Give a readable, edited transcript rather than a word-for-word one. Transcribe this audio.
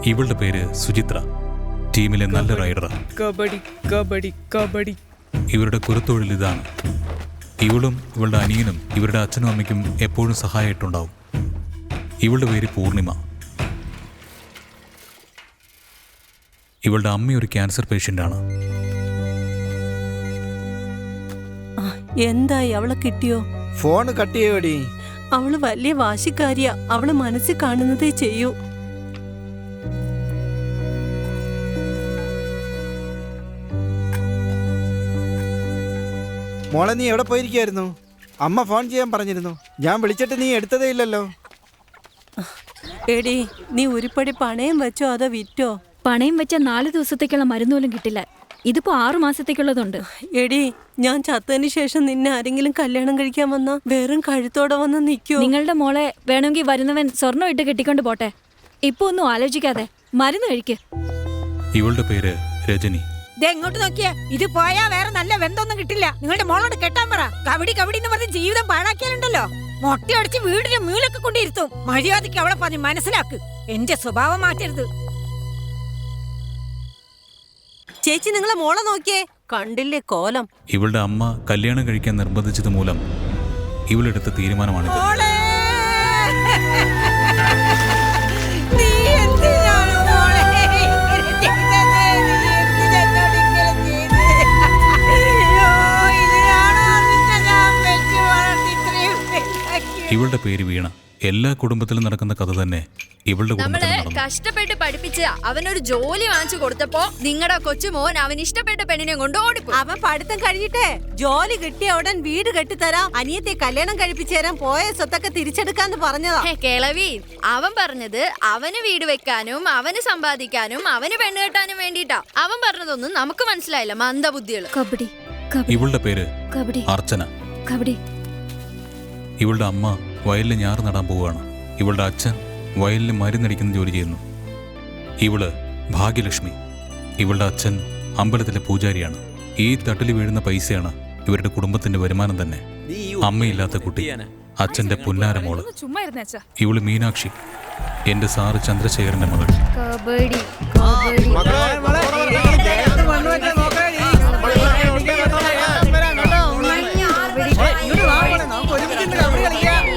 ഇവളുടെ പേര് സുചിത്ര. ടീമിലെ നല്ല റൈഡറാ. കബഡി കബഡി കബഡി. ഇവരുടെ കുലത്തൊഴിൽ ഇതാണ്. ഇവളും ഇവളുടെ അനിയനും ഇവരുടെ അച്ഛനും അമ്മയ്ക്കും എപ്പോഴും സഹായമായിട്ടുണ്ടാവും. ഇവളുടെ പേര് പൂർണിമ. ഇവളുടെ അമ്മ ഒരു ക്യാൻസർ പേഷ്യൻ്റാണ്. എന്തായി, അവളെ കിട്ടിയോ? ഫോൺ കട്ട് ചെയ്യോടി. അവള് വലിയ വാശിക്കാരിയാ. അവള് മനസ്സിൽ കാണുന്നതേ ചെയ്യൂ. മോളെ, നീ എവിടെ പോയിരിക്കായിരുന്നു? അമ്മ ഫോൺ ചെയ്യാൻ പറഞ്ഞിരുന്നു. ഞാൻ വിളിച്ചിട്ട് നീ എടുത്തതേ ഇല്ലല്ലോ. എടി, നീ ഉരുപ്പടി പണയം വെച്ചോ അതോ വിറ്റോ? പണയം വെച്ച 4 ദിവസത്തേക്കുള്ള മരുന്ന് പോലും കിട്ടില്ല. ഇതിപ്പോ 6 മാസത്തേക്കുള്ളതുണ്ട്. എടി, ഞാൻ ചത്തതിന് ശേഷം നിന്നെ ആരെങ്കിലും കല്യാണം കഴിക്കാൻ വന്നാ വെറും കഴുത്തോടെ വന്ന് നിൽക്കോ? നിങ്ങളുടെ മോളെ വേണമെങ്കിൽ വരുന്നവൻ സ്വർണ്ണം ഇട്ട് കെട്ടിക്കൊണ്ട് പോട്ടെ. ഇപ്പൊ ഒന്നും ആലോചിക്കാതെ മരുന്ന് കഴിക്ക്. ഇവളുടെ പേര് രജനി. എങ്ങോട്ട് നോക്കിയാ ഇത് പോയാ വേറെ നല്ല ബന്ധമൊന്നും കിട്ടില്ല. നിങ്ങളുടെ മോളോട് കെട്ടാൻ പറ. കബഡി കബഡി എന്ന് പറഞ്ഞ് ജീവിതം പാഴാക്കിയാലുണ്ടല്ലോ, മൊട്ടയടിച്ച് വീടിന്റെ മുകളിലൊക്കെ കൊണ്ടിരുത്തും. മര്യാദയ്ക്ക് അവളെ പറഞ്ഞ് മനസ്സിലാക്ക്. എന്റെ സ്വഭാവം മാറ്റരുത്. ചേച്ചി, നിങ്ങളെ മോളെ നോക്കിയേ, കണ്ടില്ലേ കോലം? ഇവളുടെ അമ്മ കല്യാണം കഴിക്കാൻ നിർബന്ധിച്ചത് മൂലം ഇവളെടുത്ത തീരുമാനമാണിത്. നീ എന്തിനാണ് മോളെ ഇങ്ങനെ ചെയ്തത്? നീ എന്തിനാണ് ഇങ്ങനെ ചെയ്തത്? അയ്യോ, ഇതിനാണോ നിന്നെ ഞാൻ വെച്ച് വളർത്തി ഇത്രയും വലുതാക്കി? ഇവളുടെ പേര് വീണ. എല്ലാ കുടുംബത്തിലും നടക്കുന്ന കഥ തന്നെ ഇവളുടെ കുടുംബത്തിൽ നടന്നു. കഷ്ടപ്പെട്ട് പഠിപ്പിച്ച് അവനൊരു ജോലി വാങ്ങിച്ചു കൊടുത്തപ്പോ നിങ്ങളുടെ കൊച്ചുമോൻ അവൻ ഇഷ്ടപ്പെട്ട പെണ്ണിനെ കൊണ്ട് ഓടിപ്പോയി. അവൻ പഠിത്തം കഴിഞ്ഞിട്ടേ ജോലി കിട്ടിയ ഉടൻ വീട് കെട്ടിത്തരാം, അനിയത്തെ കല്യാണം കഴിപ്പിച്ചു തരാൻ, പോയ സ്വത്തൊക്കെ തിരിച്ചെടുക്കാന്ന് പറഞ്ഞതാ. കിളവി, അവൻ പറഞ്ഞത് അവന് വീട് വെക്കാനും അവന് സമ്പാദിക്കാനും അവന് പെണ്ണ് കെട്ടാനും വേണ്ടിട്ടാ. അവൻ പറഞ്ഞതൊന്നും നമുക്ക് മനസ്സിലായില്ല, മന്ദബുദ്ധികള്. കബഡി ഇവളുടെ പേര് കബഡി അർച്ചന. കബഡി. ഇവളുടെ അമ്മ വയലിൽ ഞാറ് നടാൻ പോവുകയാണ്. ഇവളുടെ അച്ഛൻ വയലിൽ മരുന്നടിക്കുന്ന ജോലി ചെയ്യുന്നു. ഇവള് ഭാഗ്യലക്ഷ്മി. ഇവളുടെ അച്ഛൻ അമ്പലത്തിലെ പൂജാരിയാണ്. ഈ തട്ടിൽ വീഴുന്ന പൈസയാണ് ഇവരുടെ കുടുംബത്തിന്റെ വരുമാനം തന്നെ. അമ്മയില്ലാത്ത കുട്ടി, അച്ഛന്റെ പുന്നാരമോള്. ഇവള് മീനാക്ഷി, എന്റെ സാറ് ചന്ദ്രശേഖരന്റെ മകൾ. കബഡി കബഡി.